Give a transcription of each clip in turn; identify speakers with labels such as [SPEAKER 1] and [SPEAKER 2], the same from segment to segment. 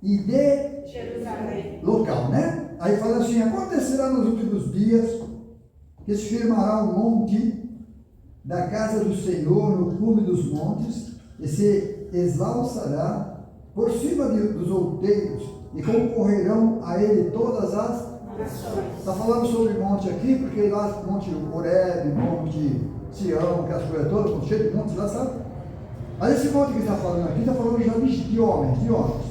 [SPEAKER 1] e de
[SPEAKER 2] Jerusalém.
[SPEAKER 1] local, né? Aí fala assim: acontecerá nos últimos dias que se firmará o monte da casa do Senhor no cume dos montes e se exalçará por cima dos outeiros e concorrerão a ele todas as
[SPEAKER 2] Nações.
[SPEAKER 1] Está falando sobre monte aqui, porque lá monte Horebe, monte Sião, que as coisas todas, cheio de montes lá, sabe? Mas esse monte que está falando aqui, está falando já de homens, de homens.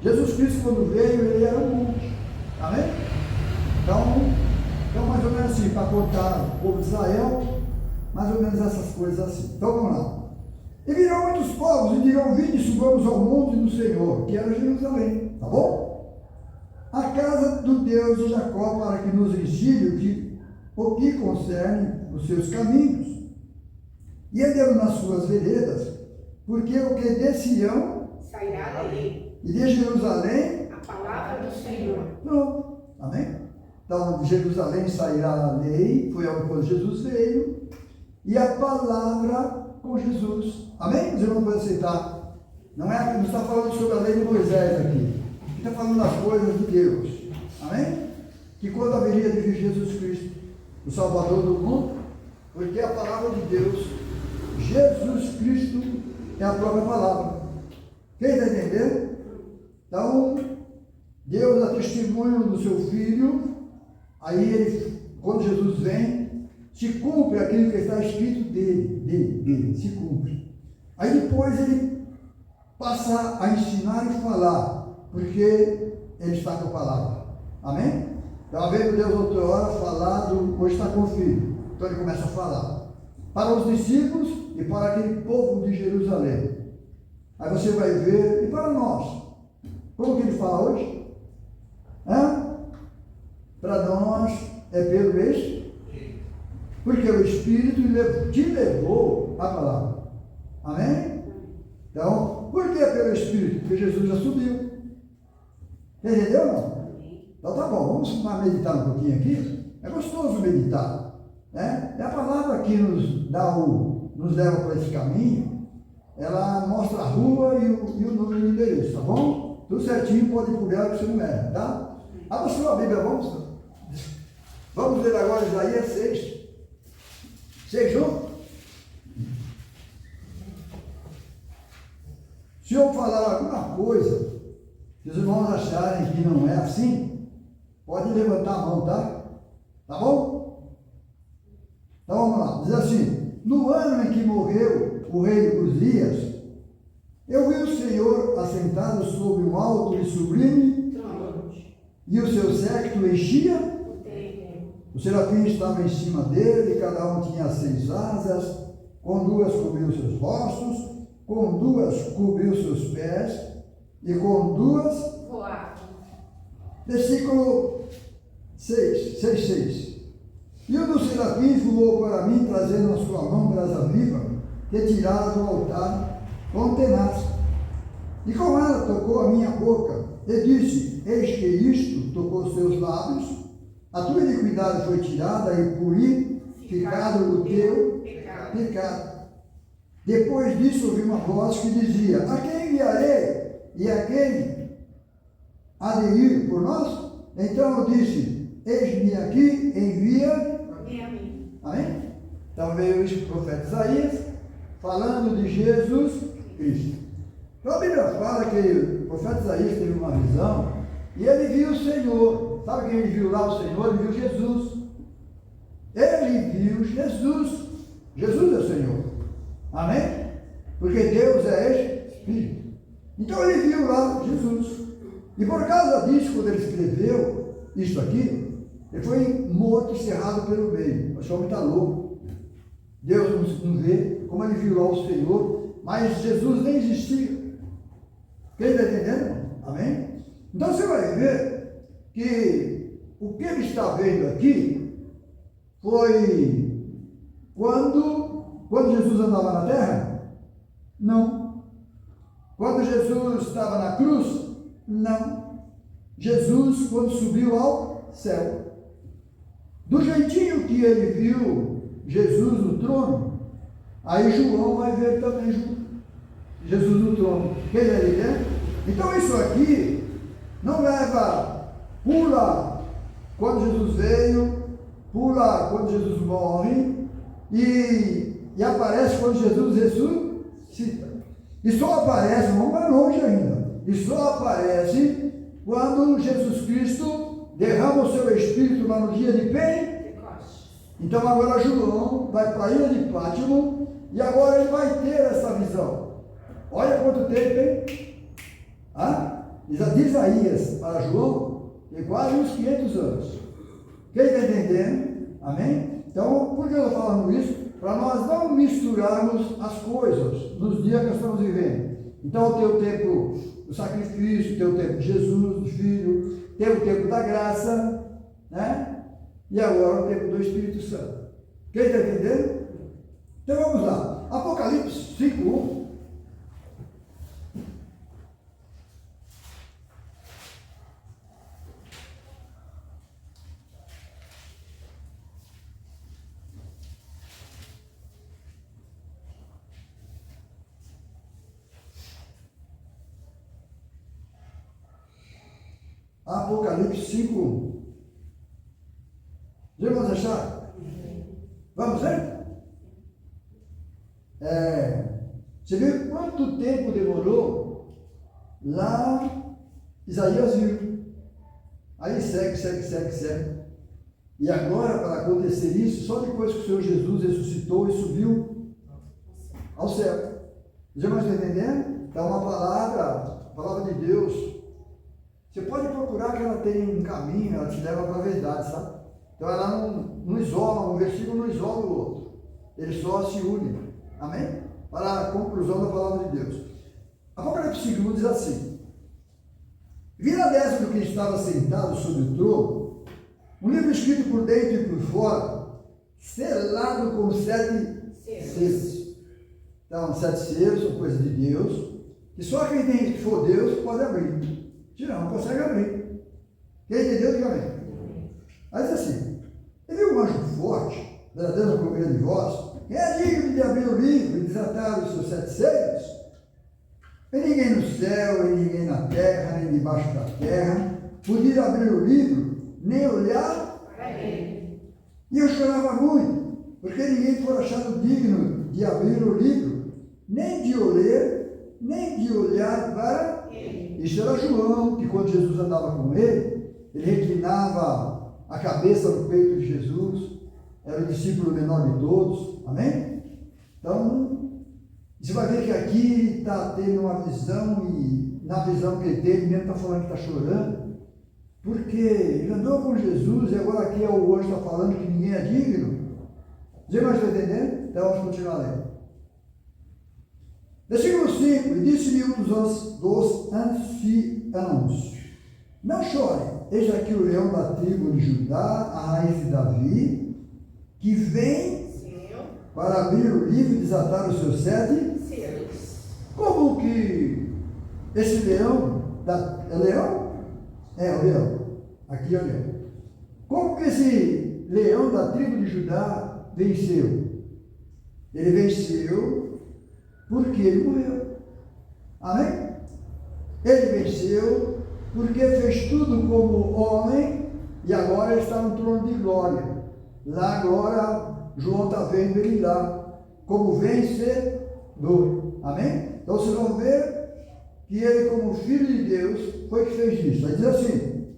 [SPEAKER 1] Jesus Cristo, quando veio, ele era um monte. Amém? Então mais ou menos assim, para contar o povo de Israel, mais ou menos essas coisas assim. Então vamos lá. E virão muitos povos e dirão: vinde, subamos ao monte do Senhor, que era Jerusalém. Tá bom? A casa do Deus de Jacó, para que nos ensine o que concerne os seus caminhos, e andemos nas suas veredas, porque o que de Sião
[SPEAKER 2] Sairá dele
[SPEAKER 1] e de Jerusalém,
[SPEAKER 2] a palavra do Senhor.
[SPEAKER 1] pronto, amém? Então, de Jerusalém sairá a lei, foi quando Jesus veio, e a palavra com Jesus, amém? Os irmãos podem aceitar, não está falando sobre a lei de Moisés aqui, está falando das coisas de Deus, amém? Que quando haveria de vir Jesus Cristo, o Salvador do mundo, porque a palavra de Deus, Jesus Cristo, é a própria palavra. Quem está entendendo? Então, Deus dá testemunho do seu Filho, aí quando Jesus vem, se cumpre aquilo que está escrito dele, se cumpre. Aí depois ele passa a ensinar e falar, porque ele está com a palavra. Amém? Então, havendo Deus outra hora falado, hoje está com o Filho. Então ele começa a falar para os discípulos e para aquele povo de Jerusalém. Aí você vai ver, e para nós, como que ele fala hoje? Para nós é pelo Espírito, porque o Espírito te levou a palavra. Amém? Então, por que pelo Espírito? Porque Jesus já subiu. Entendeu ou não? Então tá bom, vamos meditar um pouquinho aqui. É gostoso meditar, né? É a palavra que nos leva para esse caminho. Ela mostra a rua e o número de endereço, tá bom? Tudo certinho, pode ir por ela que você não erra, tá? Abra sua Bíblia, vamos ler agora Isaías 6. 6 juntos? Se eu falar alguma coisa, se os irmãos acharem que não é assim, pode levantar a mão, tá? Tá bom? Então vamos lá. Diz assim: no ano em que morreu o rei Uzias, eu vi o Senhor assentado sobre um alto e sublime, e o seu séquito enchia. Os serafins estavam em cima dele, cada um tinha 6 asas, com 2 cobriu seus rostos, com 2 cobriu seus pés, e com 2
[SPEAKER 2] voava.
[SPEAKER 1] Versículo 6. E um dos serafins voou para mim, trazendo na sua mão brasa viva, retirada do altar com tenaz. E com ela tocou a minha boca, e disse: eis que isto tocou os teus lábios, a tua iniquidade foi tirada e purificado o teu pecado. Depois disso ouvi uma voz que dizia: a quem enviarei? E a quem há de ir por nós? Então eu disse: eis-me aqui, envia-me a mim. Amém? Então veio o profeta Isaías falando de Jesus Cristo. Então a Bíblia fala que o profeta Isaías teve uma visão e ele viu o Senhor. Sabe quem ele viu lá? O Senhor, ele viu Jesus. Ele viu Jesus. Jesus é o Senhor. Amém? Porque Deus é Espírito. Então ele viu lá Jesus. E por causa disso, quando ele escreveu isso aqui, ele foi morto, encerrado pelo meio. O homem está louco. Deus não vê, como ele viu lá o Senhor, mas Jesus nem existia. Quem está entendendo? Amém? Então você vai ver que o que ele está vendo aqui foi quando Jesus andava na terra? Não. Quando Jesus estava na cruz? Não. Jesus quando subiu ao céu. Do jeitinho que ele viu Jesus no trono, aí João vai ver também Jesus no trono. Quem é ele, né? Então isso aqui não leva, pula quando Jesus veio, pula quando Jesus morre e aparece quando Jesus ressuscita. E só aparece, vamos para longe ainda, e só aparece quando Jesus Cristo derrama o seu Espírito lá no dia de Pentecostes. Então agora João vai para a ilha de Pátimo e agora ele vai ter essa visão. Olha quanto tempo tem. De Isaías para João tem quase uns 500 anos. Quem está entendendo? Amém? Então, por que eu estou falando isso? Para nós não misturarmos as coisas nos dias que nós estamos vivendo. Então, tem o tempo do sacrifício, tem o tempo de Jesus, do Filho, tem o tempo da graça, né? E agora o tempo do Espírito Santo. Quem está entendendo? Então vamos lá. Apocalipse 5:1. Apocalipse 5:1. Já vamos achar? Vamos ver? Você viu quanto tempo demorou? Lá Isaías viu. Aí segue. E agora, para acontecer isso, só depois que o Senhor Jesus ressuscitou e subiu ao céu. Já mais está entendendo? Então, uma palavra de Deus. Você pode procurar que ela tem um caminho, ela te leva para a verdade, sabe? Então ela não isola, um versículo não isola o outro. Ele só se une. Amém? Para a conclusão da palavra de Deus. Apocalipse 5 diz assim: vira dessa do que estava sentado sobre o trono, um livro escrito por dentro e por fora, selado com 7 selos. Então, 7 selos são coisas de Deus, que só quem tem, que for Deus pode abrir. Senão, não consegue abrir. Quem entendeu, diga amém. Aí diz assim: ele viu um anjo forte, bradando com grande voz: quem é digno de abrir o livro e desatar os seus 7 selos? E ninguém no céu, e ninguém na terra, nem debaixo da terra, podia abrir o livro, nem olhar para ele. E eu chorava muito, porque ninguém foi achado digno de abrir o livro, nem de ler, nem de olhar para ele. Isso era João, que quando Jesus andava com ele reclinava a cabeça no peito de Jesus, era o discípulo menor de todos, amém? Então, você vai ver que aqui está tendo uma visão, e na visão que ele teve, mesmo está falando que está chorando, porque ele andou com Jesus e agora aqui o anjo está falando que ninguém é digno. Você não está entendendo? Então vamos continuar lendo. Versículo 5: e disse-lhe um dos anciãos: não chore, eis aqui o leão da tribo de Judá, a raiz de Davi, que vem para abrir o livro e desatar os seus 7 selos. Como que esse leão, é leão? É o leão, aqui é o leão. Como que esse leão da tribo de Judá venceu? Ele venceu porque ele morreu. Amém? Ele venceu porque fez tudo como homem e agora ele está no trono de glória. Lá agora, João está vendo ele lá como vencedor. Amém? Então vocês vão ver que ele, como filho de Deus, foi que fez isso. Aí diz assim: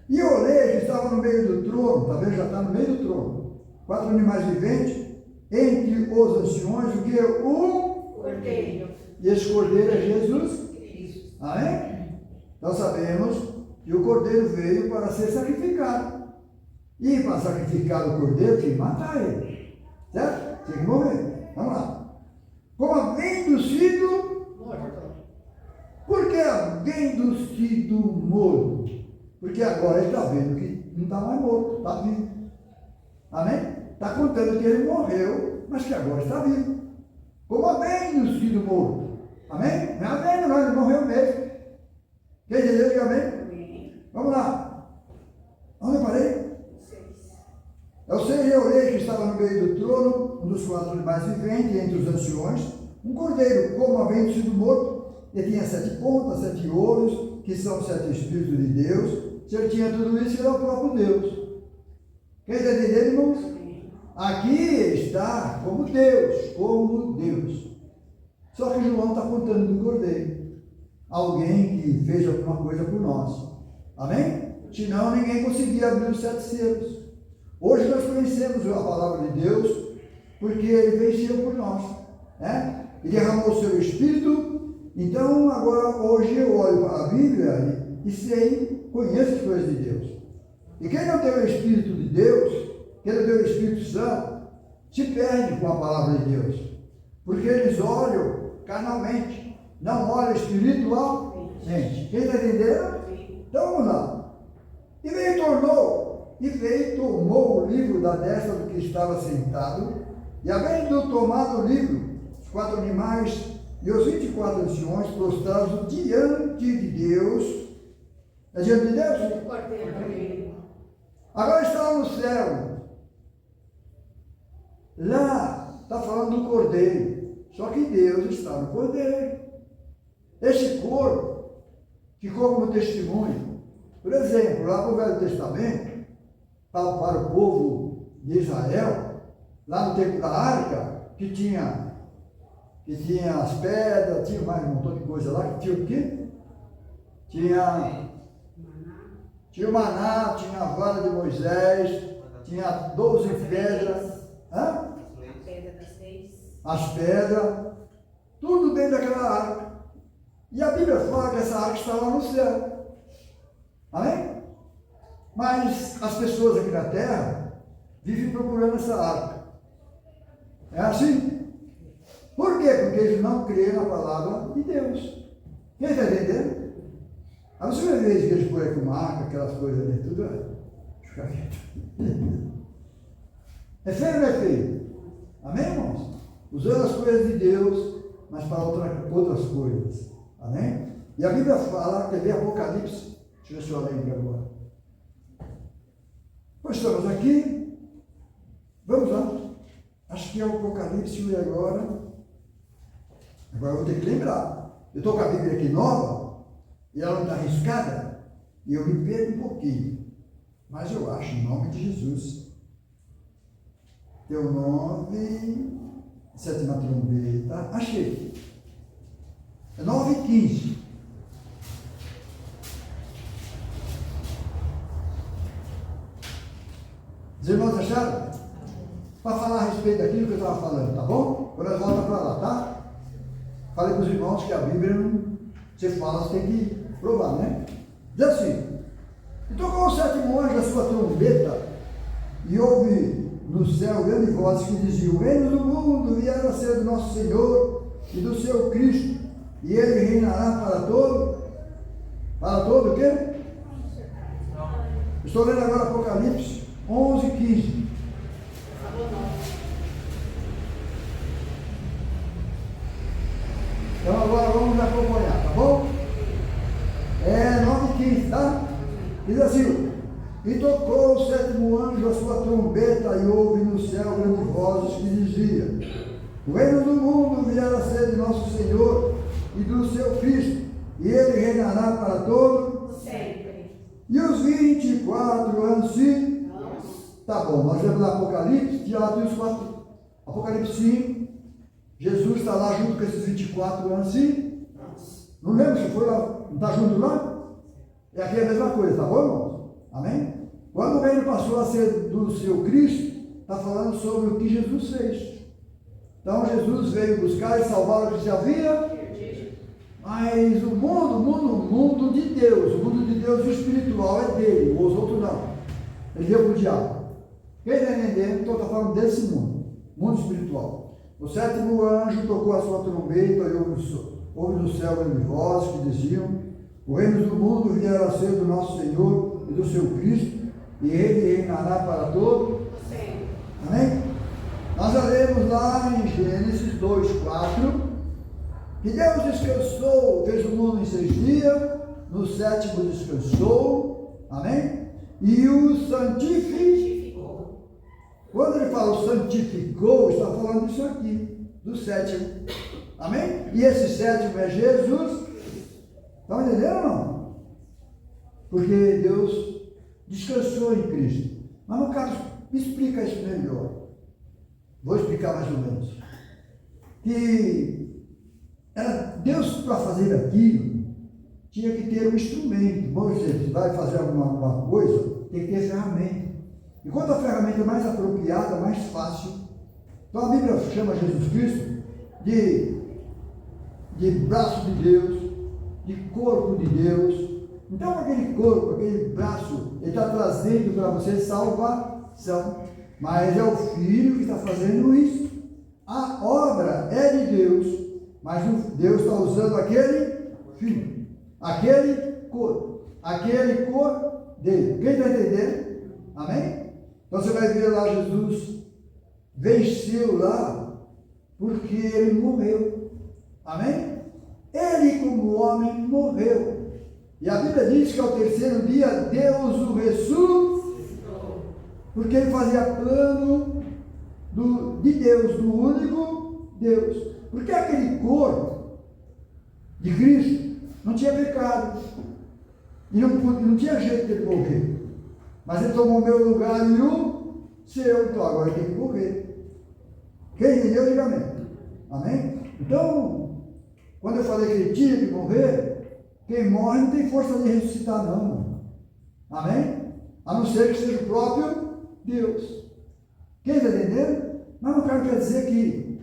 [SPEAKER 1] e eu olhei que estava no meio do trono, talvez já está no meio do trono, 4 animais viventes, entre os anciões, o que é cordeiro. E esse cordeiro é Jesus Cristo. Amém? Nós sabemos que o cordeiro veio para ser sacrificado. E para sacrificar o cordeiro, tinha que matar ele. Certo? Tinha que morrer. Vamos lá. Como havendo sido morto. Por que havendo sido morto? Porque agora ele está vendo que não está mais morto, está vivo. Amém? Está contando que ele morreu, mas que agora está vivo. Como havendo sido morto. Amém? Não é amém, não, ele morreu mesmo. Quem entendeu, diga amém? Amém. Vamos lá. Onde eu parei? 6. Eu sei, eu olhei que estava no meio do trono, um dos 4 animais viventes, entre os anciões, um cordeiro, como havendo sido morto, ele tinha 7 pontas, 7 olhos, que são 7 Espíritos de Deus. Se ele tinha tudo isso, ele é o próprio Deus. Quem está entendendo, irmãos? Aqui está como Deus, como Deus. Só que João está contando do Cordeiro. Alguém que fez alguma coisa por nós. Amém? Senão ninguém conseguia abrir os 7 selos. Hoje nós conhecemos a palavra de Deus, porque ele venceu por nós. Né? Ele derramou o seu Espírito. Então agora, hoje eu olho para a Bíblia e sei, conheço as coisas de Deus. E quem não tem o Espírito de Deus, quem não tem o Espírito Santo, se perde com a palavra de Deus. Porque eles olham carnalmente, não olham espiritualmente. Quem está entendendo? Então vamos lá. E veio e tomou o livro da destra do que estava sentado, e havendo tomado o livro, os 4 animais e os 24 anciões prostrados diante de Deus. É diante de Deus? Agora está lá no céu. Lá está falando do Cordeiro. Só que Deus está no Cordeiro. Esse corpo ficou como testemunho. Por exemplo, lá no Velho Testamento, para o povo de Israel, lá no tempo da arca, que tinha as pedras, tinha mais um montão de coisa lá, que tinha o quê? Tinha o maná, tinha a vara de Moisés, tinha 12 pedras. Hã? As pedras, tudo dentro daquela arca. E a Bíblia fala que essa arca está lá no céu. Amém? Mas as pessoas aqui na terra vivem procurando essa arca. É assim? Por quê? Porque eles não creem na palavra de Deus. Quem está entendendo? Aí você vai ver a igreja por aí com uma arca, aquelas coisas ali, tudo é feio ou não é feio? Amém, irmãos? Usando as coisas de Deus, mas para outras coisas. Amém? E a Bíblia fala, quer ver Apocalipse? Deixa eu ver se eu lembro agora. Pois estamos aqui. Vamos lá. Acho que é o Apocalipse e agora. Agora eu vou ter que lembrar. Eu estou com a Bíblia aqui nova, e ela não está arriscada, e eu me perco um pouquinho. Mas eu acho, em nome de Jesus. Teu nome, 7ª trombeta. Achei. É 9:15. Os irmãos acharam? Para falar a respeito daquilo que eu estava falando, tá bom? Quando nós voltamos para lá, tá? Falei para os irmãos que a Bíblia não. Você fala, você tem que provar, né? Diz assim: e tocou o 7º anjo a sua trombeta, e houve no céu grande voz que dizia: o reino do mundo vieram a ser do nosso Senhor e do seu Cristo, e ele reinará para todo o quê? Estou lendo agora Apocalipse 11:15. Então agora vamos acompanhar, tá bom? É 9:15, tá? Diz assim: e tocou o 7º anjo a sua trombeta, e houve no céu grandes vozes que dizia: o reino do mundo virá a ser de nosso Senhor e do seu Cristo, e ele reinará para todo
[SPEAKER 2] sempre.
[SPEAKER 1] E os 24 anciãos. Tá bom, nós vemos lá Apocalipse, que lá tem os 4. Apocalipse 5. Jesus está lá junto com esses 24 anciãos. Não lembra se foi lá? Não está junto lá? É aqui a mesma coisa, tá bom, irmãos? Amém? Quando o reino passou a ser do seu Cristo, está falando sobre o que Jesus fez. Então Jesus veio buscar e salvar o que se havia. Mas o mundo de Deus, o mundo de Deus espiritual é dele, os outros não. Ele deu para o diabo. Quem está entendendo? Então está falando desse mundo espiritual. O 7º anjo tocou a sua trombeta e houve no céu grande voz que diziam: o reino do mundo vierá a ser do nosso Senhor e do seu Cristo, e ele reinará para todo. Amém? Nós já lemos lá em Gênesis 2:4 que Deus descansou, fez o mundo em 6 dias, no 7º descansou. Amém? E o santificou. Quando ele fala santificou, está falando disso aqui, do 7º. Amém? E esse sétimo é Jesus. Estão entendendo ou não? Porque Deus descansou em Cristo. Mas, meu Carlos, me explica isso melhor. Vou explicar mais ou menos. Que Deus, para fazer aquilo, tinha que ter um instrumento. Vamos dizer, se vai fazer alguma coisa, tem que ter ferramenta. E quando a ferramenta é mais apropriada, mais fácil. Então a Bíblia chama Jesus Cristo de braço de Deus, de corpo de Deus. Então aquele corpo, aquele braço, ele está trazendo para você salvação. Mas é o Filho que está fazendo isso. A obra é de Deus, mas Deus está usando aquele Filho, aquele corpo dele. Quem está entendendo? Amém? Então você vai ver lá Jesus venceu lá porque ele morreu. Amém? Ele como homem morreu. E a Bíblia diz que ao terceiro dia Deus o ressuscitou. Porque ele fazia plano de Deus, do único Deus. Porque aquele corpo de Cristo não tinha pecado. E não tinha jeito de ele morrer. Mas ele tomou o meu lugar e o seu. Então agora ele tem que morrer. Quem entendeu, diga amém. Amém? Então, quando eu falei que ele tinha que morrer, quem morre não tem força de ressuscitar, não. Amém? A não ser que seja o próprio Deus. Quem está entendendo? Mas não quero dizer que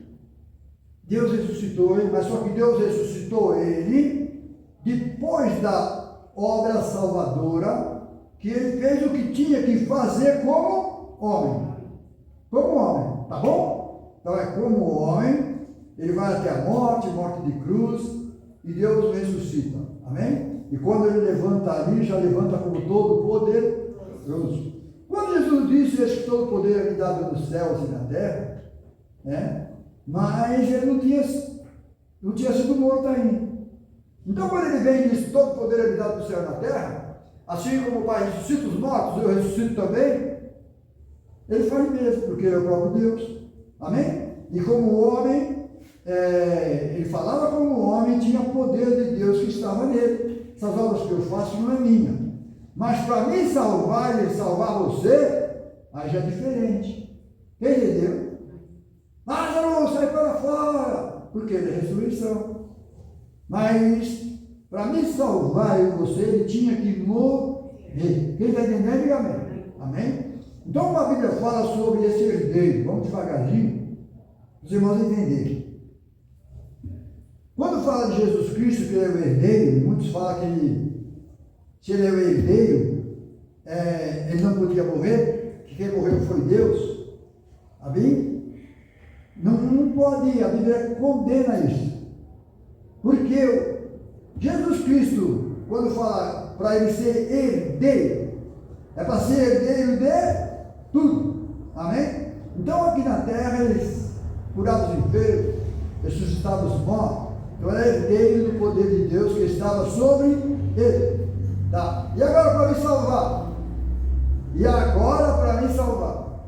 [SPEAKER 1] Deus ressuscitou ele, mas só que Deus ressuscitou ele depois da obra salvadora, que ele fez o que tinha que fazer como homem. Como homem, tá bom? Então é como homem, ele vai até a morte de cruz, e Deus o ressuscita. Amém? E quando ele levanta ali, já levanta como todo poderoso. Quando Jesus disse, eis que todo poder é me dado nos céus e na terra, né? Mas ele não tinha sido morto ainda. Então quando ele vem e diz, todo poder é me dado no céu e na terra, assim como o Pai ressuscita os mortos, eu ressuscito também, ele faz mesmo, porque ele é o próprio Deus. Amém? E como homem, ele falava como homem, tinha poder de Deus que estava nele. Essas obras que eu faço não é minha. Mas para me salvar e salvar você, aí já é diferente. Quem entendeu? Mas eu não vou sair para fora, porque ele é ressurreição. Mas para me salvar e você, ele tinha que morrer. Quem está entendendo, diga amém. Amém? Então a Bíblia fala sobre esse herdeiro. Vamos devagarzinho, os irmãos entenderem. Quando fala de Jesus Cristo, que ele é o herdeiro, muitos falam que se ele é o herdeiro, ele não podia morrer, que quem morreu foi Deus. Amém? Não pode, a Bíblia condena isso. Porque Jesus Cristo, quando fala para ele ser herdeiro, é para ser herdeiro de tudo. Amém? Então aqui na terra eles curavam os enfermos, ressuscitavam os mortos. Então era herdeiro do poder de Deus que estava sobre ele. Tá? E agora para me salvar? E agora para me salvar?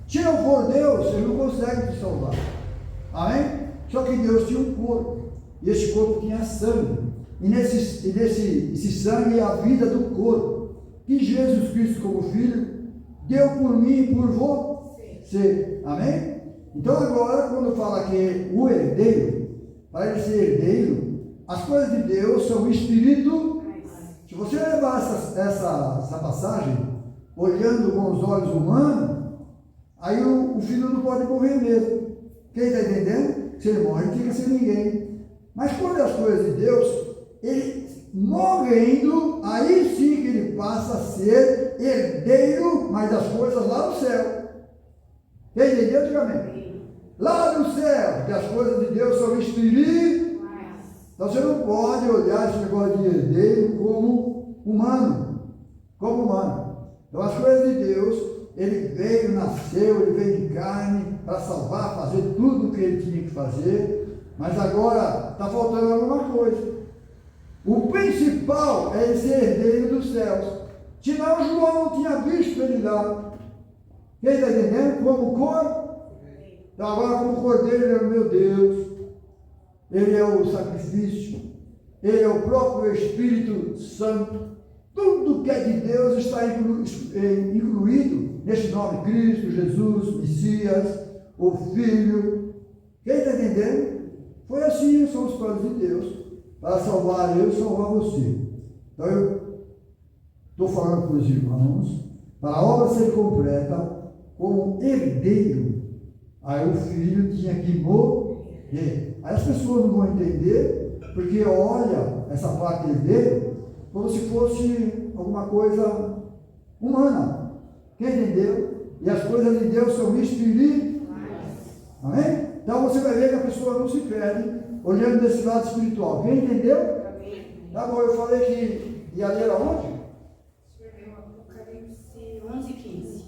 [SPEAKER 1] Se não for Deus, ele não consegue te salvar. Amém? Só que Deus tinha um corpo. E esse corpo tinha sangue. E esse sangue é a vida do corpo. Que Jesus Cristo, como Filho, deu por mim e por você. Amém? Então agora, quando fala que o herdeiro, para ele ser herdeiro, as coisas de Deus são espírito. Se você levar essa passagem, olhando com os olhos humanos, aí o filho não pode morrer mesmo. Quem está entendendo? Se ele morre, não fica sem ninguém. Mas quando as coisas de Deus, ele morrendo, aí sim que ele passa a ser herdeiro, mas das coisas lá no céu. Quem entendeu? Diga amém. Lá no céu, que as coisas de Deus são espirituais. Então você não pode olhar esse negócio de herdeiro como humano. Como humano. Então as coisas de Deus, ele veio, nasceu, ele veio em carne para salvar, fazer tudo o que ele tinha que fazer. Mas agora está faltando alguma coisa. O principal é ele ser herdeiro dos céus. Senão João não tinha visto ele lá. Quem está entendendo? Como corpo? Então agora como Cordeiro, ele é o meu Deus, ele é o sacrifício, ele é o próprio Espírito Santo. Tudo que é de Deus está incluído neste nome: Cristo, Jesus, Messias, o Filho. Quem está entendendo? Foi assim, são os planos de Deus, para salvar eu e salvar você. Então eu estou falando para os irmãos, para a obra ser completa, como herdeiro, aí o filho tinha que morrer. Aí as pessoas não vão entender, porque olha essa parte herdeiro como se fosse alguma coisa humana. Quem entendeu? E as coisas de Deus são espirituais. Amém? Então você vai ver que a pessoa não se perde olhando desse lado espiritual. Quem entendeu? Tá bom, eu falei que ia ler aonde?
[SPEAKER 2] Apocalipse 11:15.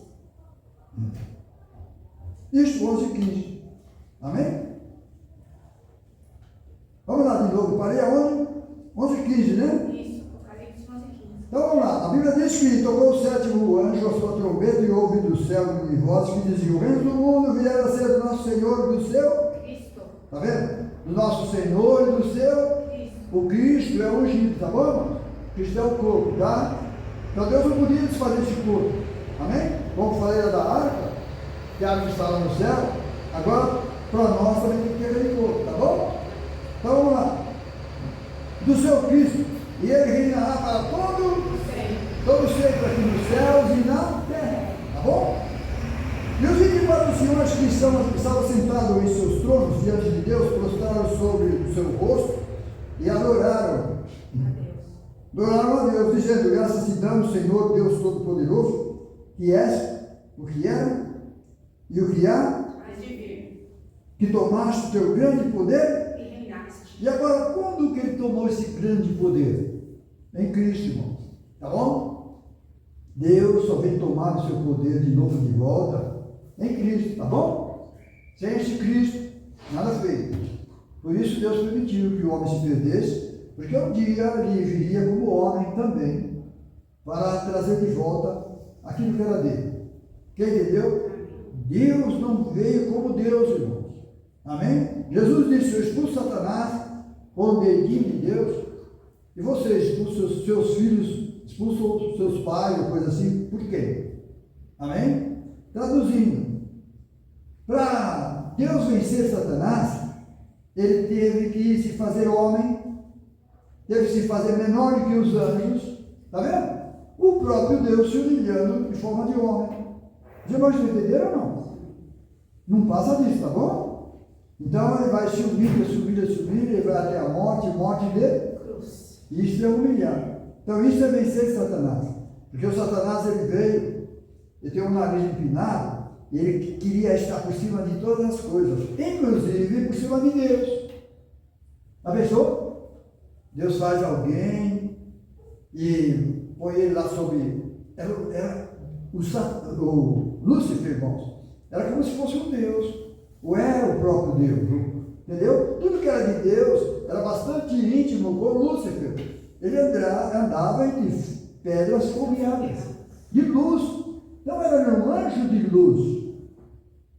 [SPEAKER 1] Isso, 11 e 15. Amém? Vamos lá de novo. Parei aonde? 11 e 15, né?
[SPEAKER 2] Isso, Apocalipse 11:15.
[SPEAKER 1] Então vamos lá. A Bíblia diz que tocou o sétimo anjo a sua trombeta e houve do céu de vozes que diziam: o reino do mundo vier a ser do nosso Senhor e do seu
[SPEAKER 2] Cristo.
[SPEAKER 1] Está vendo? Do nosso Senhor e do seu
[SPEAKER 2] Cristo.
[SPEAKER 1] O Cristo é ungido, tá bom? Cristo é o corpo, tá? Então Deus não podia desfazer esse corpo. Amém? Como falei da arca, que a arca estava no céu, agora para nós também tem que ter aquele corpo, tá bom? Então vamos lá. Do seu Cristo, e ele reinará para todo sempre aqui nos céus e na terra, tá bom? E os 24 senhores que estavam sentados em seus tronos diante de Deus, prostraram sobre o seu rosto e adoraram. Adoraram a Deus, dizendo: graças te damos, Senhor Deus Todo-Poderoso, que és o que era e o que há, que tomaste o teu grande poder
[SPEAKER 2] E reinaste.
[SPEAKER 1] e agora quando que ele tomou esse grande poder? Em Cristo, irmãos, tá bom? Deus só vem tomar o seu poder de novo de volta em Cristo, tá bom? Sem esse Cristo, nada feito. Por isso Deus permitiu que o homem se perdesse, porque um dia ele viria como homem também, para trazer de volta aquilo que era dele. Quem entendeu? Deus não veio como Deus, irmãos. Amém? Jesus disse: eu expulso Satanás com o dedinho de Deus, e você expulsa os seus filhos, expulsa os seus pais, ou coisa assim, por quê? Amém? Traduzindo, para Deus vencer Satanás, ele teve que se fazer homem, teve que se fazer menor do que os anjos, está vendo? O próprio Deus se humilhando em forma de homem. Os irmãos entenderam ou não? Não passa disso, tá bom? Então ele vai se humilha, ele vai até a morte de
[SPEAKER 2] Cruz.
[SPEAKER 1] isso é humilhar. Então isso é vencer Satanás. Porque o Satanás ele veio, ele tem um nariz empinado, e ele queria estar por cima de todas as coisas, inclusive por cima de Deus. Já pensou? Deus faz alguém e põe ele lá sobre. Era o Lúcifer, irmãos. Era como se fosse um Deus. Ou era o próprio Deus. Entendeu? Tudo que era de Deus era bastante íntimo com Lúcifer. Ele andava entre pedras folheadas, de luz. Então era um anjo de luz.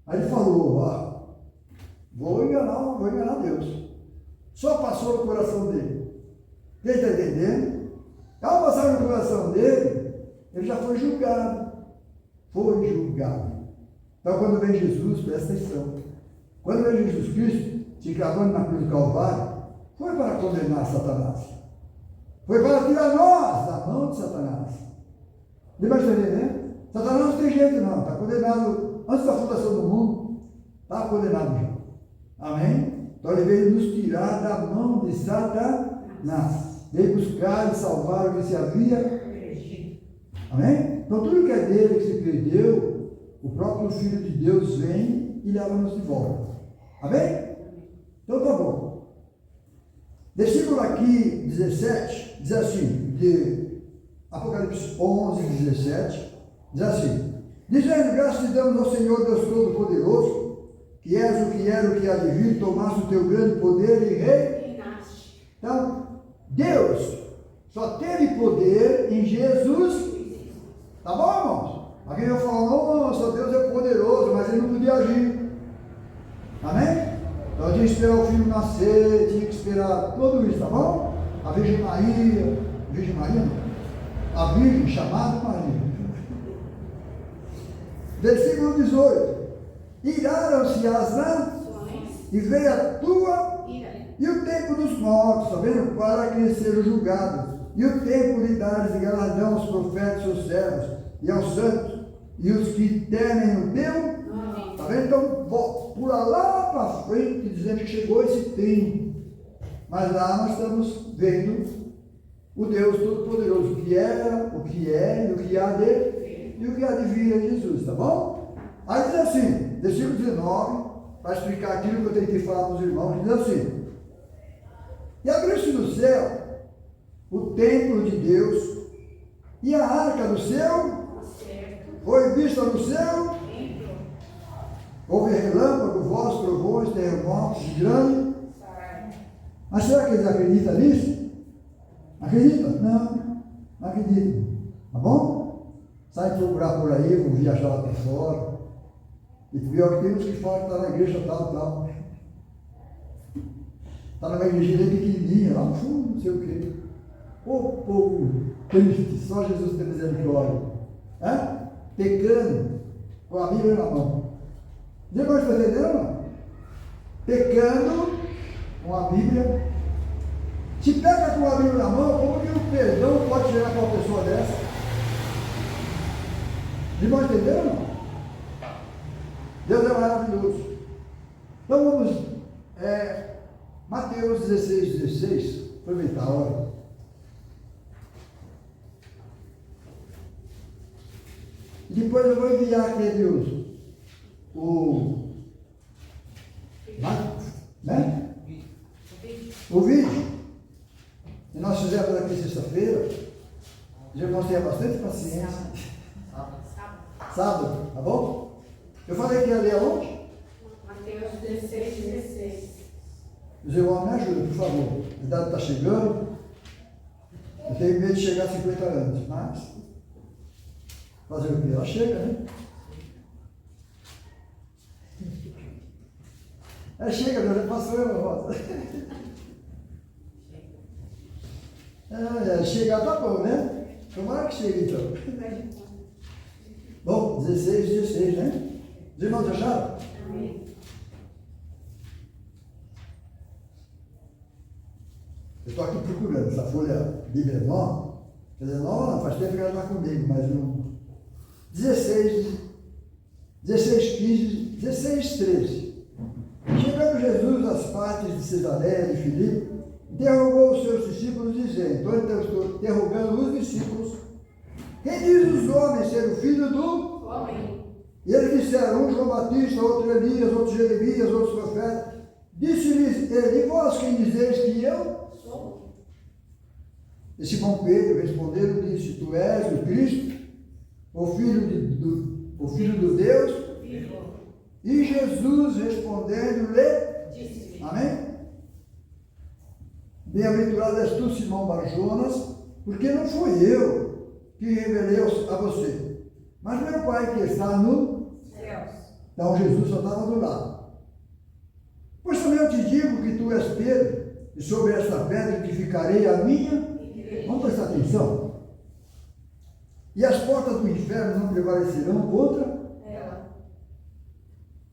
[SPEAKER 1] Aí ele falou: ó, vou enganar Deus. Só passou no coração dele. Quem está entendendo? Ao passar no coração dele, ele já foi julgado. Foi julgado. Então quando vem Jesus, presta atenção. Quando vem Jesus Cristo, se cravando na cruz do Calvário, foi para condenar Satanás. Foi para tirar nós da mão de Satanás. Ele vai entender, né? Satanás não tem jeito não, está condenado antes da fundação do mundo, está condenado já. Amém? Então ele veio nos tirar da mão de Satanás. Veio buscar e salvar o que se havia perdido. Amém? Então tudo que é dele que se perdeu, o próprio Filho de Deus vem e leva-nos de volta. Amém? Então tá bom. Versículo aqui 17, diz assim, de Apocalipse 11, 17, diz assim: dizendo, graças te damos ao Senhor Deus Todo-Poderoso, que és o que era, o que há de vir, tomaste o teu grande poder e reinaste. Então, Deus só teve poder em Jesus. Tá bom, irmãos? Alguém vai falar: não, só Deus é poderoso, mas ele não podia agir. esperar o filho nascer, tinha que esperar tudo isso, tá bom? A Virgem Maria não, a Virgem chamada Maria. Versículo 18: iraram-se as nações e veio a tua e o tempo dos mortos, está vendo? Para que sejam julgados, e o tempo de dares de galardão aos profetas, aos servos e aos santos, e os que temem o teu. Está vendo? Então, pula lá para frente, dizendo que chegou esse tempo. Mas lá nós estamos vendo o Deus Todo-Poderoso, o que era, o que é, e o que há de, e o que há de vir é Jesus, tá bom? Aí diz assim, versículo 19, para explicar aquilo que eu tentei falar para os irmãos, diz assim: e abriu-se no céu o templo de Deus, e a arca do céu foi vista no céu. Houve relâmpago, voz, trovões, terremotos grande. Mas será que eles acreditam nisso? Acredita? Não acreditam. Tá bom? Sai procurar por aí, vão viajar lá para fora. E pior que tem uns que falam que está na igreja tal. Está numa igreja bem pequenininha, lá no fundo, não sei o quê. Ô povo triste, só Jesus tem misericórdia. Pecando com a Bíblia na mão. Depois está entendendo? Pecando com a Bíblia. Se pega com a Bíblia na mão, como que o perdão pode chegar para uma pessoa dessa? Irmão, entenderam? Deus é maravilhoso. Então vamos, Mateus 16, aproveitar a hora. E depois eu vou enviar aquele o vídeo que nós fizemos aqui sexta-feira. Já mostrei bastante paciência. Sábado, tá bom? Eu falei que ia ler aonde?
[SPEAKER 2] Mateus 16.
[SPEAKER 1] Os irmãos, me ajudem, por favor. A idade está chegando. Eu tenho medo de chegar a 50 anos, mas fazer o quê? Ela chega, né? Chega, já passou, eu Rosa. Chegar tá bom, né? Tomara que chegue então. Bom, 16, né? Os irmãos acharam?
[SPEAKER 2] Amém.
[SPEAKER 1] Eu estou aqui procurando essa folha Bíblia nova. Quer dizer, nova, faz tempo que ela está comigo, mas não. 16, 15, 16, 13. Chegando Jesus às partes de Cesareia de Filipe, interrogou os seus discípulos, dizendo: então eu estou interrogando os discípulos, quem diz os homens ser o filho do
[SPEAKER 2] homem?
[SPEAKER 1] E eles disseram: um João Batista, outro Elias, outro Jeremias, outros profetas. Disse-lhes ele: e vós quem dizeis que eu
[SPEAKER 2] sou?
[SPEAKER 1] E Simão Pedro respondendo disse: tu és o Cristo, o Filho do Deus. E Jesus respondendo-lhe
[SPEAKER 2] Disse-lhe:
[SPEAKER 1] amém? Bem-aventurado és tu, Simão Barjonas, porque não fui eu que revelei a você, mas meu Pai que está no
[SPEAKER 2] céus.
[SPEAKER 1] Então Jesus só estava do lado. Pois também eu te digo que tu és Pedro, e sobre esta pedra que ficarei a minha. Vamos prestar atenção. E as portas do inferno não prevalecerão contra
[SPEAKER 2] ela.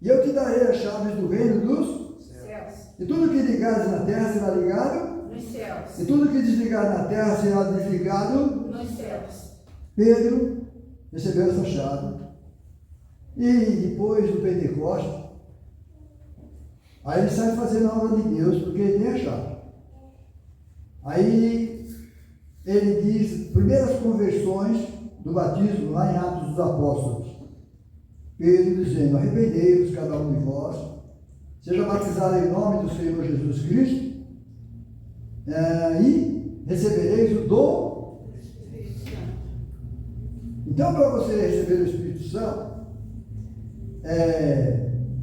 [SPEAKER 1] E eu te darei as chaves do reino dos
[SPEAKER 2] céus.
[SPEAKER 1] E tudo que ligares na terra será ligado
[SPEAKER 2] Nos céus.
[SPEAKER 1] e tudo que desligar na terra será desligado.
[SPEAKER 2] Nos céus.
[SPEAKER 1] Pedro recebeu essa chave. E depois do Pentecostes, aí ele sai fazendo a obra de Deus, porque ele tem a chave. Aí ele diz, primeiras conversões do batismo, lá em Atos dos Apóstolos. Pedro dizendo: arrependei-vos cada um de vós, seja batizado em nome do Senhor Jesus Cristo, e recebereis o dom. Então, para você receber o Espírito Santo,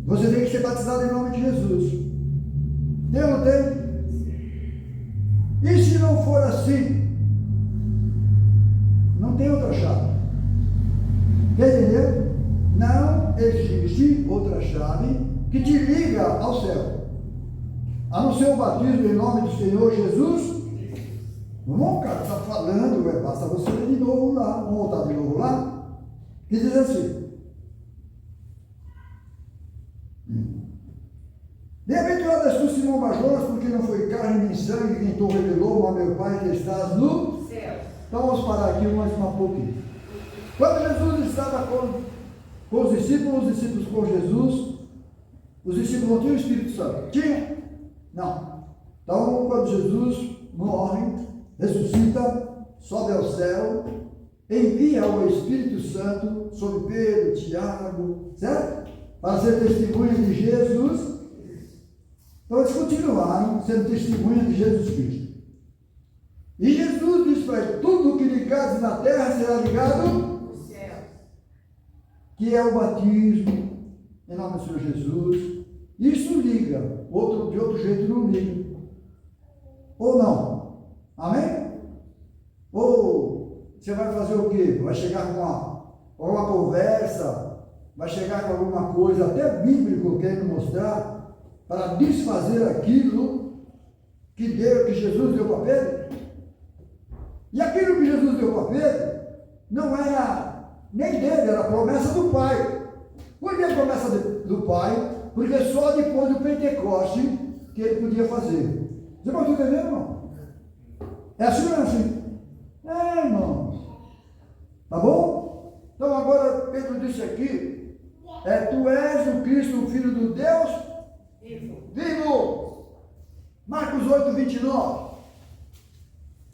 [SPEAKER 1] você tem que ser batizado em nome de Jesus. Tem ou não tem? E se não for assim, não tem outra chave. Entendeu? Não existe outra chave que te liga ao céu. A não ser o batismo em nome do Senhor Jesus. Não, cara, está falando, basta você ler de novo lá. Vamos voltar de novo lá. Que diz assim. Bem-aventurado és tu, Simão Bajonas, porque não foi carne nem sangue quem tu revelou, mas meu Pai que estás no
[SPEAKER 2] céu.
[SPEAKER 1] Então vamos parar aqui mais um pouquinho. Quando Jesus estava com os discípulos com Jesus, os discípulos não tinham o Espírito Santo? Tinham? Não. Então, quando Jesus morre, ressuscita, sobe ao céu, envia o Espírito Santo sobre Pedro, Tiago, certo? Para ser testemunha de Jesus. Então eles continuaram sendo testemunha de Jesus Cristo. E Jesus disse para ele, tudo que ligares na terra será ligado
[SPEAKER 2] No céu.
[SPEAKER 1] que é o batismo em nome do Senhor Jesus. Isso liga, de outro jeito não liga. Ou não? Amém? Ou você vai fazer o quê? Vai chegar com uma conversa, vai chegar com alguma coisa, até bíblico, querendo mostrar, para desfazer aquilo que Jesus deu para Pedro. E aquilo que Jesus deu para Pedro não era nem dele, era a promessa do Pai. Por que a promessa do Pai? Porque só depois do Pentecoste que ele podia fazer. Você pode entender, irmão? É assim ou não é assim? É, irmãos. Tá bom? Então agora Pedro disse aqui, tu és o Cristo, o Filho do Deus vivo. Marcos 8, 29.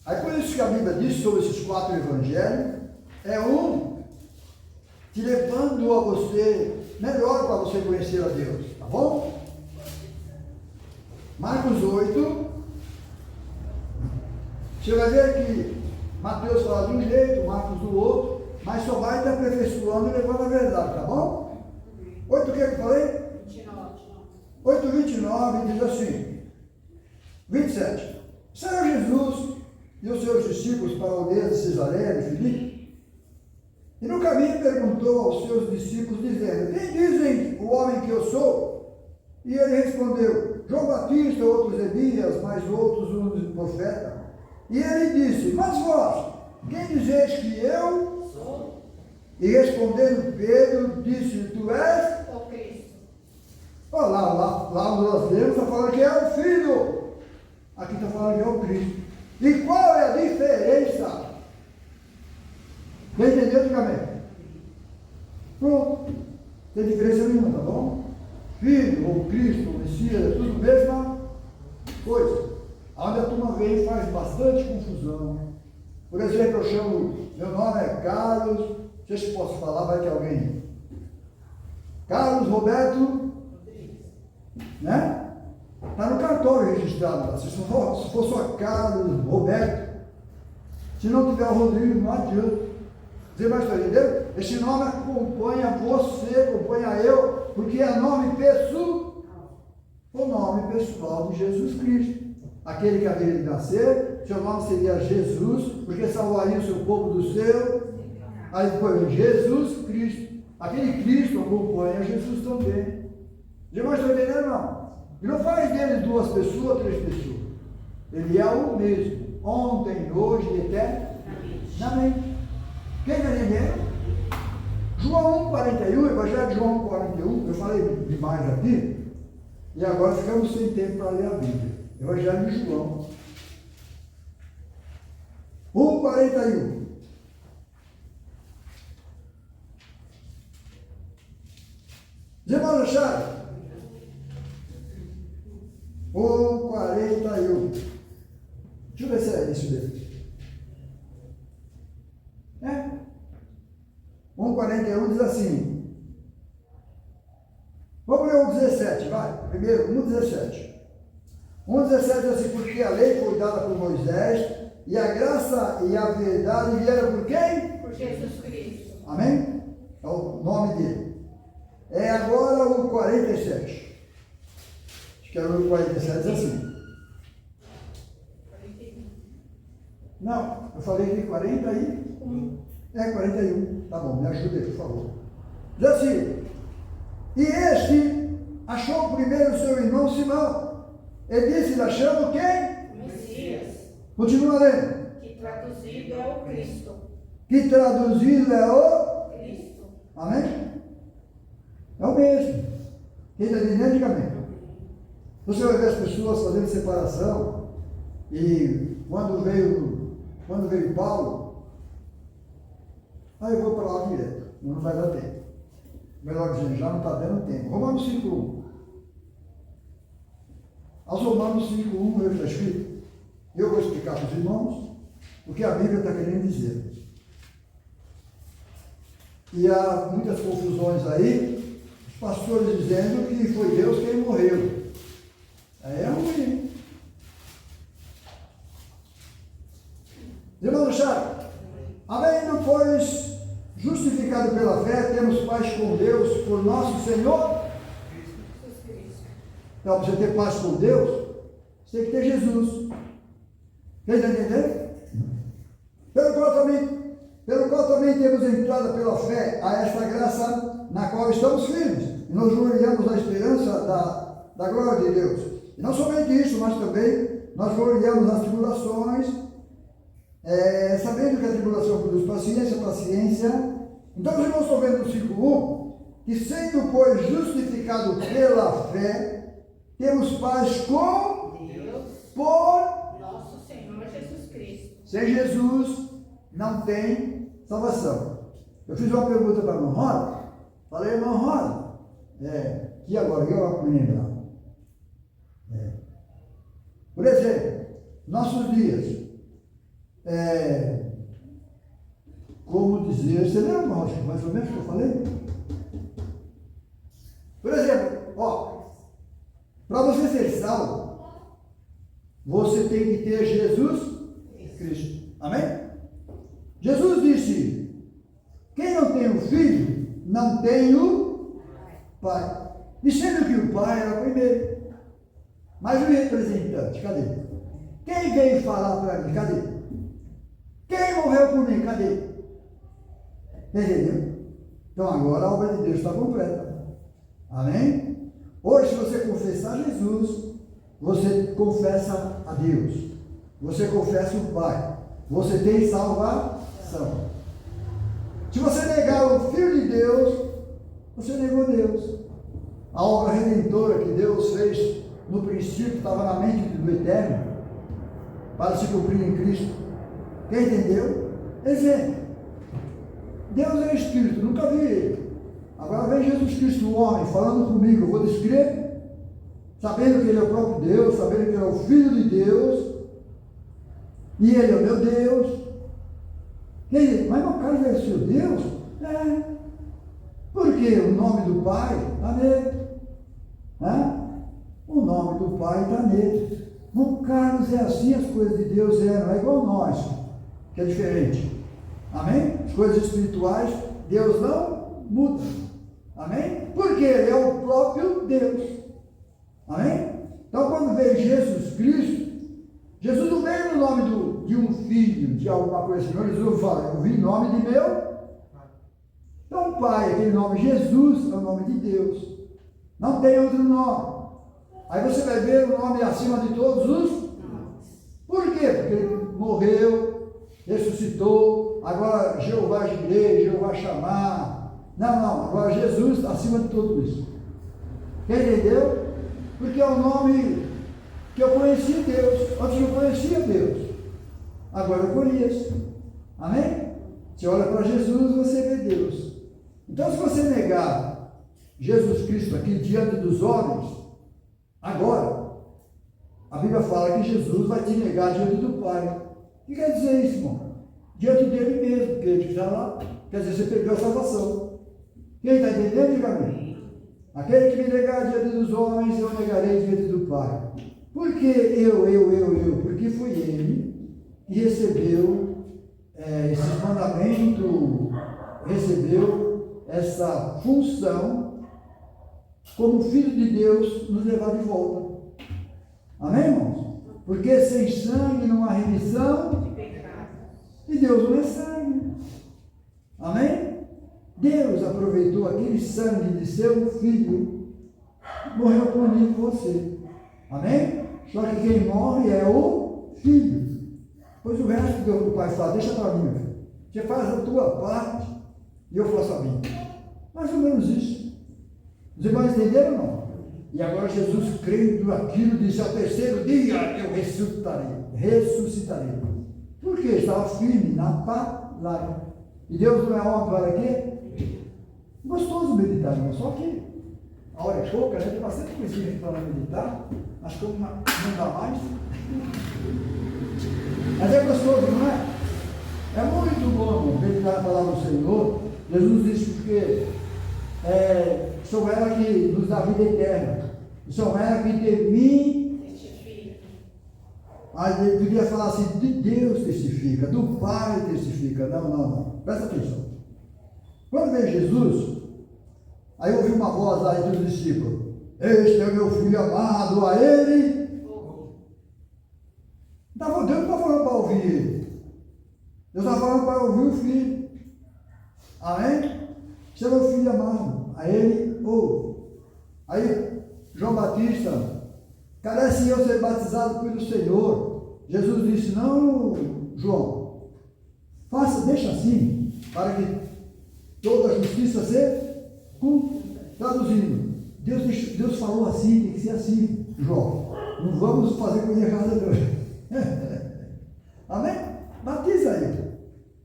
[SPEAKER 1] Aí por isso que a Bíblia diz sobre esses 4 evangelhos, é te levando a você, melhor para você conhecer a Deus, tá bom? Marcos 8, você vai ver que Mateus fala de um jeito, Marcos do outro, mas só vai te aperfeiçoando e levando a verdade, tá bom? 8 o que eu falei? 8, 29 diz assim, 27. Saiu Jesus e os seus discípulos para a aldeia de Cesareia de Filipe, e no caminho perguntou aos seus discípulos, dizendo, quem dizem o homem que eu sou? E ele respondeu, João Batista, outros Elias, mais outros um profeta. E ele disse, mas vós, quem dizeis que eu sou? E respondendo Pedro, disse, tu és
[SPEAKER 2] O Cristo.
[SPEAKER 1] Olha lá nós lemos, está falando que é o Filho. Aqui está falando que é o Cristo. E qual é a diferença? Quem entendeu? Diga amém. Pronto. Não tem diferença nenhuma, tá bom? Filho, ou Cristo, ou Messias, é tudo a mesma coisa. Onde a turma vem faz bastante confusão. Por exemplo, eu chamo, meu nome é Carlos, não sei se posso falar, vai que alguém. Carlos Roberto, né? Está no cartório registrado lá. Se for só Carlos Roberto, se não tiver o Rodrigo, não adianta. Você vai entender? Esse nome acompanha você, acompanha eu, porque é nome pessoal, o nome pessoal de Jesus Cristo. Aquele que havia de nascer, seu nome seria Jesus, porque salvaria o seu povo do céu. Aí depois, Jesus Cristo. Aquele Cristo acompanha Jesus também. Já vai entender, não? E não faz dele 2 pessoas, 3 pessoas. Ele é o mesmo. Ontem, hoje e eternamente. Quem está entendendo? João 1,41, Evangelho de João 1,41, eu falei demais aqui, e agora ficamos sem tempo para ler a Bíblia. Evangelho de João 1,41. Os irmãos acharam? 1,41. Deixa eu ver se é isso mesmo. 1,41 diz assim. Vamos ler o 17, vai. Primeiro, 1,17. 1,17 diz assim, porque a lei foi dada por Moisés, e a graça e a verdade vieram por quem?
[SPEAKER 2] Por Jesus Cristo.
[SPEAKER 1] Amém? É o nome dele. É agora o 47. Acho que era o 47, diz assim. Não, eu falei de 40 aí. 41. Tá bom, me ajuda aí, por favor. Diz assim, e este achou primeiro seu irmão Simão, Ele disse, achando quem?
[SPEAKER 2] Messias,
[SPEAKER 1] Continua lendo.
[SPEAKER 2] que traduzido é o Cristo.
[SPEAKER 1] Que traduzido é o...
[SPEAKER 2] Cristo.
[SPEAKER 1] Amém? É o mesmo. Quem está entendendo, diga amém. Você vai ver as pessoas fazendo separação. E quando veio Paulo, eu vou para lá direto. Não vai dar tempo. Melhor dizendo, já não está dando tempo. Romanos 5:1. Aos Romanos 5:1 está escrito. Eu vou explicar para os irmãos o que a Bíblia está querendo dizer. E há muitas confusões aí, os pastores dizendo que foi Deus quem morreu. Aí é ruim. Irmão Chaco, havendo, pois, justificado pela fé, temos paz com Deus por nosso Senhor.
[SPEAKER 2] Jesus Cristo.
[SPEAKER 1] Então, para você ter paz com Deus, você tem que ter Jesus. Quem está entendendo? Pelo qual também temos entrada pela fé a esta graça na qual estamos firmes. E nos gloriamos na esperança da glória de Deus. E não somente isso, mas também nós gloriamos nas tribulações, sabendo que a tribulação produz paciência. Então, os irmãos estão vendo no 5:1, que sendo, pois, justificado pela fé, temos paz com
[SPEAKER 2] Deus,
[SPEAKER 1] por...
[SPEAKER 2] nosso Senhor Jesus Cristo.
[SPEAKER 1] Sem Jesus não tem salvação. Eu fiz uma pergunta para a irmã Rosa. Falei, irmã Rosa, que agora eu me lembrar. Por exemplo, nossos dias, como dizer, você lembra, irmã Rosa, mais ou menos o que eu falei? Por exemplo, para você ser salvo, você tem que ter Jesus Cristo. Amém? Jesus disse, quem não tem o Filho, não tem o Pai. E sendo que o Pai era o primeiro. Mas o representante, cadê? Quem veio falar para mim, cadê? Quem morreu por mim, cadê? Entendeu? Então agora a obra de Deus está completa. Amém? Hoje, se você confessar Jesus, você confessa a Deus. Você confessa o Pai. Você tem salvação. Se você negar o Filho de Deus, você negou Deus. A obra redentora que Deus fez no princípio estava na mente do Eterno para se cumprir em Cristo. Quem entendeu? Exemplo. Deus é Espírito, nunca vi Ele. Agora vem Jesus Cristo, o homem, falando comigo, eu vou descrer, sabendo que Ele é o próprio Deus, sabendo que Ele é o Filho de Deus, e Ele é o meu Deus. Ele, mas não quero ver o seu Deus? Porque o nome do Pai está nele. O nome do Pai está nele. No Carlos é assim, as coisas de Deus não é igual nós, que é diferente. Amém? As coisas espirituais, Deus não muda. Amém? Porque Ele é o próprio Deus. Amém? Então, quando veio Jesus Cristo, Jesus não veio no nome de um filho, de alguma coisa assim. Jesus fala, eu vim em nome de meu. Então, o Pai, aquele nome Jesus, é o nome de Deus. Não tem outro nome. Aí você vai ver o nome acima de todos os. Por quê? Porque Ele morreu, ressuscitou, agora Jeová Jireh, Jeová Chamar. Não, agora Jesus acima de tudo isso. Quem entendeu? Porque é o nome que eu conheci Deus. Antes eu conhecia Deus. Agora eu conheço. Amém? Você olha para Jesus, você vê Deus. Então, se você negar Jesus Cristo aqui diante dos homens, agora, a Bíblia fala que Jesus vai te negar diante do Pai. O que quer dizer isso, irmão? Diante dele mesmo, porque ele está lá. Quer dizer, você perdeu a salvação. Quem está entendendo, diga amém. Aquele que me negar diante dos homens, eu negarei diante do Pai. Por que eu? Porque foi ele que recebeu esse mandamento, recebeu essa função como Filho de Deus nos levar de volta. Amém, irmãos? Porque sem sangue não há remissão
[SPEAKER 2] De pecados.
[SPEAKER 1] e Deus não é sangue. Amém? Deus aproveitou aquele sangue de seu Filho, morreu por mim e por você. Amém? Só que quem morre é o filho. Pois o resto que o pai fala, deixa para mim, meu filho. Você faz a tua parte e eu faço a minha. Mais ou menos isso. Os irmãos entenderam ou não? E agora Jesus, crendo naquilo, disse: ao terceiro dia eu ressuscitarei. Por quê? Estava firme na palavra. E Deus não é homem para quê? Gostoso meditar, mas só que a hora é pouca, né? Tem bastante coisinha para meditar. Acho que não dá mais. Mas é gostoso, não é? É muito bom meditar a palavra do Senhor. Jesus disse porque sou ela que nos dá vida eterna. Sou ela que de mim testifica. Mas ele podia falar assim: de Deus testifica, do Pai testifica. Não. Presta atenção. Quando veio Jesus, aí ouvi uma voz lá entre os discípulos: este é o meu filho amado, a ele. Deus não está falando para ouvir ele. Deus está falando para ouvir o filho. Amém? Este é o meu filho amado, a ele ouve. Aí João Batista: carece eu ser batizado pelo Senhor. Jesus disse: não, João, deixa assim, para que toda a justiça seja cumprida. Traduzindo, Deus falou assim, tem que ser assim, João. Não vamos fazer coisa errada, não. Amém? Batiza ele.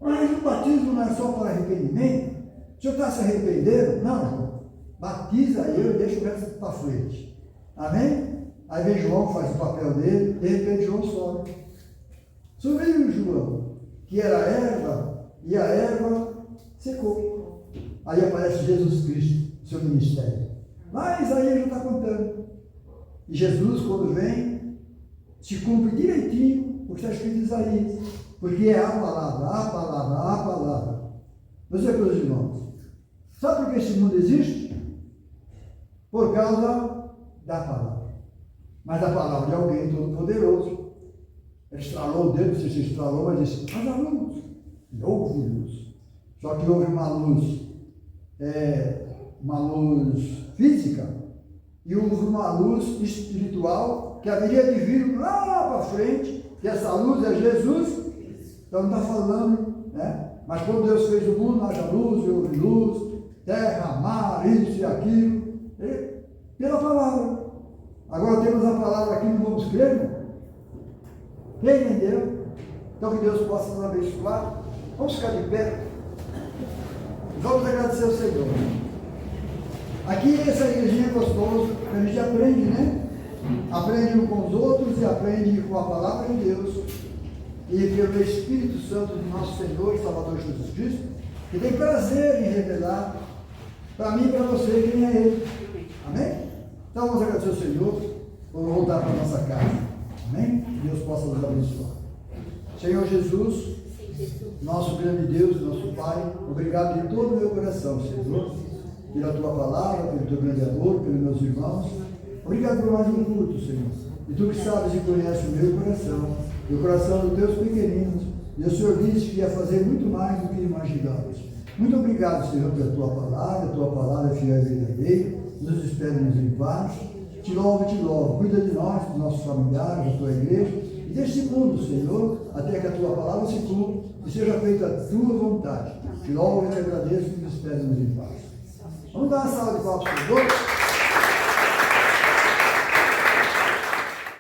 [SPEAKER 1] Mas o batismo não é só para arrependimento. O senhor está se arrependendo? Não, João. Batiza eu e deixa o resto para frente. Amém? Aí vem João, faz o papel dele, de repente João sobe. Subiu João, que era erva, e a erva secou. Aí aparece Jesus Cristo, seu ministério. Mas aí ele está contando. E Jesus, quando vem, se cumpre direitinho o que está escrito em Isaías. Porque é a palavra, a palavra, a palavra. Meus irmãos, sabe por que esse mundo existe? Por causa da palavra. Mas a palavra de alguém todo-poderoso. Ele estralou o dedo, se estralou, mas disse: mas a luz. E houve luz. Só que houve uma luz física, e houve uma luz espiritual que haveria de vir lá para frente, que essa luz é Jesus. Então não está falando, né? Mas quando Deus fez o mundo, haja luz, e houve luz, terra, mar, isso e aquilo, pela palavra. Agora temos a palavra aqui, não vamos crer, não? Quem entendeu? Então que Deus possa nos abençoar. Vamos ficar de pé. Vamos agradecer ao Senhor. Aqui essa igrejinha é gostosa, a gente aprende, né? Aprende um com os outros e aprende com a palavra de Deus e pelo Espírito Santo do nosso Senhor e Salvador Jesus Cristo, que tem prazer em revelar para mim e para você quem é Ele. Amém? Então vamos agradecer ao Senhor. Vamos voltar para a nossa casa. Amém? Que Deus possa nos abençoar. Senhor Jesus, nosso grande Deus, nosso Pai, obrigado de todo o meu coração, Senhor, pela Tua palavra, pelo Teu grande amor, pelos meus irmãos. Obrigado por mais um culto, Senhor. E Tu que sabes e conheces o meu coração, e o coração dos Teus pequeninos, e o Senhor disse que ia fazer muito mais do que imaginamos. Muito obrigado, Senhor, pela Tua palavra é fiel e verdadeira, nos despede-nos em paz. Te louvo, cuida de nós, dos nossos familiares, da Tua igreja, e deste mundo, Senhor, até que a Tua palavra se cumpra e seja feita a Tua vontade. Te louvo e te agradeço e nos despede-nos em paz. Vamos dar uma salva de palmas, Senhor.